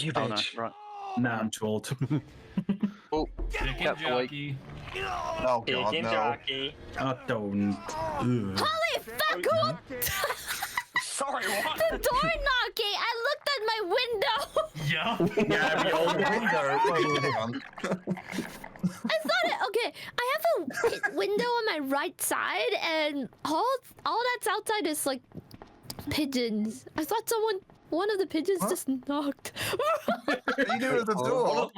You Oh no, bitch. right. Nah, I'm too old. Oh, Chicken Cat's awake. jockey. Oh god, Chicken no. jockey. I don't. Ugh. Holy fuck! Who? Sorry, what? The door knocking! I looked at my window! Yeah. Yeah, we all Hang on. I thought it. Okay, I have a window on my right side, and all that's outside is like pigeons. I thought one of the pigeons just knocked. You knew it was the door.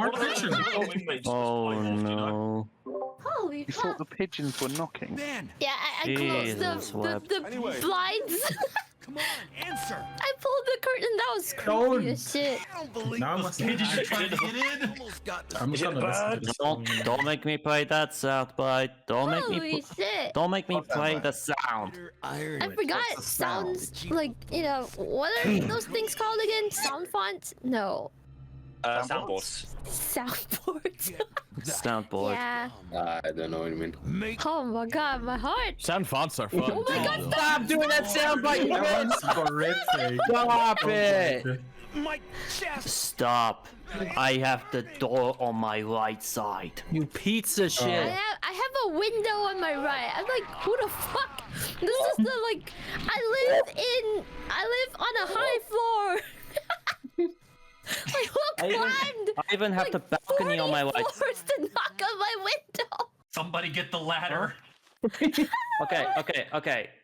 Oh no. Holy You fuck! thought the pigeons were knocking? Yeah, I closed Jesus, Web. the blinds. Come on, answer. I pulled the curtain. That was creepy as shit. I don't believe Now I'm this. listening. Pigeons are trying to get in. Almost got this. I'm just gonna listen to this song. Don't make me play that soundbite. Don't make Holy me shit! don't make me What's that play like? the sound. Iron. I forgot What's it the sound? sounds like, you know, what are those things called again? Sound fonts? No. Soundboards. Soundboards. Soundboard. Yeah. I don't know what you mean. Make Oh my god, my heart. Sound fonts are fun. Oh my god, Stop doing that soundbite, you bitch! That's horrific. Stop it! my chest. Stop. I have the door on my right side. You pizza shit. I have a window on my right. I'm like, who the fuck? This is the like I live on a high floor. Like who climbed? I even have like the balcony on my 40 right. floors to knock on my window. Somebody get the ladder. Okay.